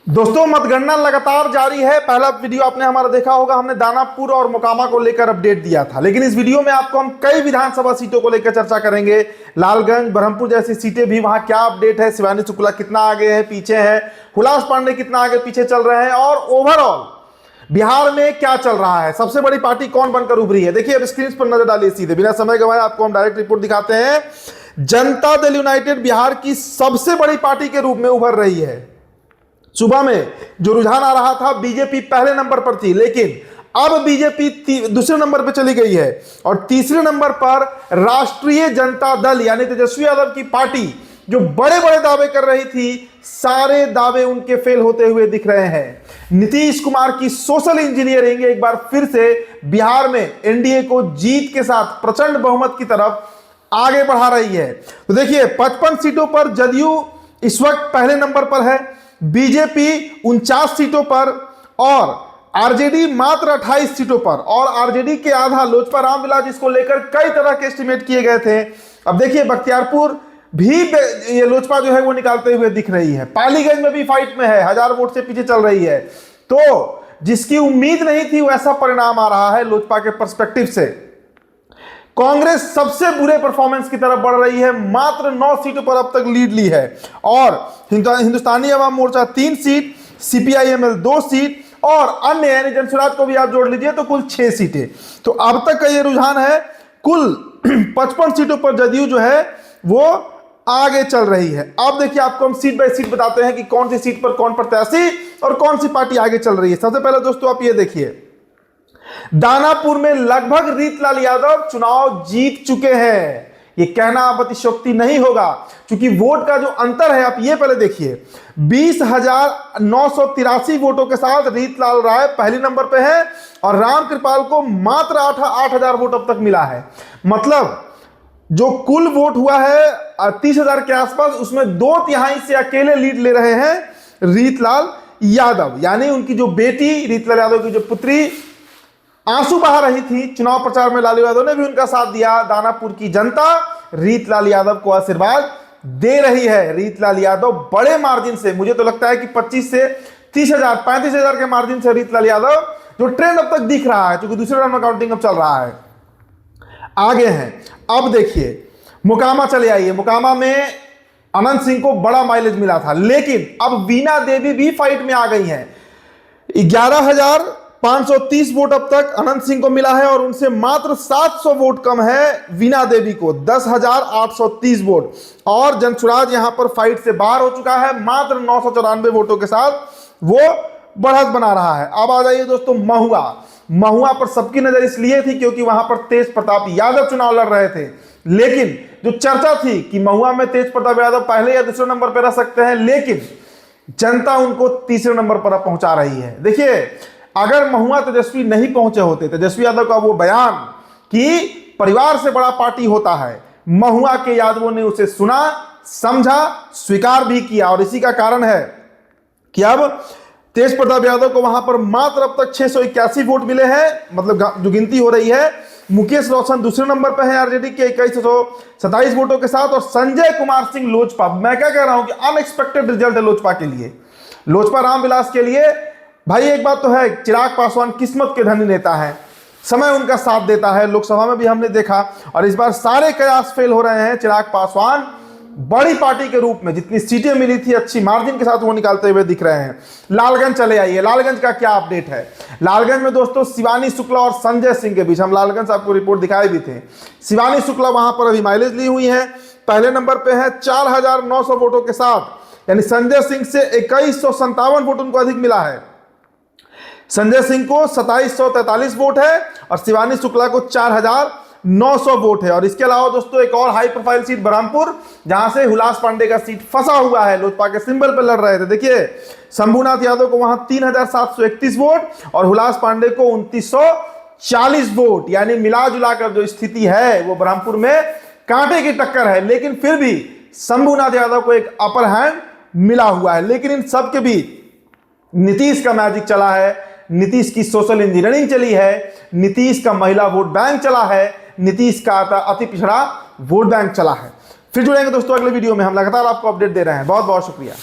दोस्तों मतगणना लगातार जारी है। पहला वीडियो आपने हमारा देखा होगा, हमने दानापुर और मोकामा को लेकर अपडेट दिया था। लेकिन इस वीडियो में आपको हम कई विधानसभा सीटों को लेकर चर्चा करेंगे। लालगंज, ब्रह्मपुर जैसी सीटें भी, वहां क्या अपडेट है, शिवानी शुक्ला कितना आगे है, पीछे है, हुलास पांडे कितना आगे पीछे चल रहे हैं, और ओवरऑल बिहार में क्या चल रहा है, सबसे बड़ी पार्टी कौन बनकर उभरी है। देखिए अब स्क्रीन पर नजर डालिए, सीधे बिना समय गंवाए आपको हम डायरेक्ट रिपोर्ट दिखाते हैं। जनता दल यूनाइटेड बिहार की सबसे बड़ी पार्टी के रूप में उभर रही है। सुबह में जो रुझान आ रहा था, बीजेपी पहले नंबर पर थी, लेकिन अब बीजेपी दूसरे नंबर पर चली गई है और तीसरे नंबर पर राष्ट्रीय जनता दल यानी तेजस्वी यादव की पार्टी, जो बड़े बड़े दावे कर रही थी, सारे दावे उनके फेल होते हुए दिख रहे हैं। नीतीश कुमार की सोशल इंजीनियरिंग एक बार फिर से बिहार में एनडीए को जीत के साथ प्रचंड बहुमत की तरफ आगे बढ़ा रही है। तो देखिए 55 सीटों पर जदयू इस वक्त पहले नंबर पर है, बीजेपी 49 सीटों पर और आरजेडी मात्र 28 सीटों पर, और आरजेडी के आधा लोजपा रामविलास, जिसको लेकर कई तरह के एस्टिमेट किए गए थे। अब देखिए बख्तियारपुर भी ये लोजपा जो है वो निकालते हुए दिख रही है। पालीगंज में भी फाइट में है, 1000 वोट से पीछे चल रही है। तो जिसकी उम्मीद नहीं थी वैसा परिणाम आ रहा है लोजपा के पर्सपेक्टिव से। कांग्रेस सबसे बुरे परफॉर्मेंस की तरफ बढ़ रही है, मात्र 9 सीटों पर अब तक लीड ली है, और Hindustani Awam Morcha 3 seat, CPIML 2 seat, और अन्य यानी जनसुराज को भी आप जोड़ लीजिए तो कुल 6 सीटें। तो अब तक का ये रुझान है, कुल 55 सीटों पर जदयू जो है वो आगे चल रही है। अब देखिए आपको हम सीट बाय सीट बताते हैं कि कौन सी सीट पर कौन प्रत्याशी और कौन सी पार्टी आगे चल रही है। सबसे पहले दोस्तों आप ये देखिए, दानापुर में लगभग रीतलाल यादव चुनाव जीत चुके हैं। ये कहना अब अतिशयोक्ति नहीं होगा, क्योंकि वोट का जो अंतर है आप ये पहले देखिए, 20,983 वोटों के साथ रीतलाल राय पहले नंबर पे है और राम कृपाल को मात्र 8,000 वोट अब तक मिला है। मतलब जो कुल वोट हुआ है 30,000 के आसपास, उसमें 2/3 से अकेले लीड ले रहे हैं रीतलाल यादव। यानी उनकी जो बेटी रीतलाल यादव की जो पुत्री आंसू बहा रही थी चुनाव प्रचार में, लालू यादव ने भी उनका साथ दिया। दानापुर की जनता रीतलाल यादव को आशीर्वाद दे रही है। रीतलाल यादव बड़े मार्जिन से, मुझे तो लगता है कि 25 से 30,000 35,000 के मार्जिन से रीतलाल यादव, जो ट्रेंड अब तक दिख रहा है, क्योंकि दूसरे राउंड में काउंटिंग अब चल रहा है, आगे हैं। अब देखिए मोकामा चले आइए, मोकामा में अनंत सिंह को बड़ा माइलेज मिला था, लेकिन अब वीणा देवी भी फाइट में आ गई हैं। 11,530 वोट अब तक अनंत सिंह को मिला है और उनसे मात्र 700 वोट कम है वीणा देवी को, 10,830 वोट। और जनसुराज यहां पर फाइट से बाहर हो चुका है, मात्र 994 वोटों के साथ वो बढ़त बना रहा है। अब आ जाइए दोस्तों महुआ पर सबकी नजर इसलिए थी क्योंकि वहां पर तेज प्रताप यादव चुनाव लड़ रहे थे, लेकिन जो चर्चा थी कि महुआ में तेज प्रताप यादव पहले या दूसरे नंबर पर रह सकते हैं, लेकिन जनता उनको तीसरे नंबर पर पहुंचा रही है। देखिए अगर महुआ तेजस्वी नहीं पहुंचे होते, तेजस्वी यादव का वो बयान कि परिवार से बड़ा पार्टी होता है, महुआ के यादवों ने उसे सुना, समझा, स्वीकार भी किया, और इसी का कारण है कि अब तेज प्रताप यादव को वहां पर मात्र अब तक 681 वोट मिले हैं, मतलब जो गिनती हो रही है। मुकेश रोशन दूसरे नंबर पर है आरजेडी के 2127 वोटों के साथ, और संजय कुमार सिंह लोजपा, मैं क्या कह रहा हूं कि अनएक्सपेक्टेड रिजल्ट है लोजपा के लिए, लोजपा रामविलास के लिए। भाई एक बात तो है, चिराग पासवान किस्मत के धनी नेता है, समय उनका साथ देता है, लोकसभा में भी हमने देखा, और इस बार सारे कयास फेल हो रहे हैं। चिराग पासवान बड़ी पार्टी के रूप में जितनी सीटें मिली थी अच्छी मार्जिन के साथ वो निकालते हुए दिख रहे हैं। लालगंज चले आइए, लालगंज का क्या अपडेट है। लालगंज में दोस्तों शिवानी शुक्ला और संजय सिंह के बीच, हम लालगंज आपको रिपोर्ट दिखाए भी थे, शिवानी शुक्ला वहां पर अभी माइलेज ली हुई है, पहले नंबर पे है 4,900 वोटों के साथ, यानी संजय सिंह से 2157 वोट उनको अधिक मिला है। संजय सिंह को 2743 वोट है और शिवानी शुक्ला को 4,900 वोट है। और इसके अलावा दोस्तों एक और हाई प्रोफाइल सीट ब्रह्मपुर, जहां से हुलास पांडे का सीट फंसा हुआ है, लोजपा के सिंबल पर लड़ रहे थे। देखिए शंभुनाथ यादव को वहां 3,731 वोट और हुलास पांडे को 2,940 वोट, यानी मिला जुला कर जो स्थिति है वो ब्रह्मपुर में कांटे की टक्कर है, लेकिन फिर भी शंभुनाथ यादव को एक अपर हैंड मिला हुआ है। लेकिन इन सबके बीच नीतीश का मैजिक चला है, नीतीश की सोशल इंजीनियरिंग चली है, नीतीश का महिला वोट बैंक चला है, नीतीश का अति पिछड़ा वोट बैंक चला है। फिर जुड़ेंगे दोस्तों अगले वीडियो में, हम लगातार आपको अपडेट दे रहे हैं। बहुत बहुत शुक्रिया।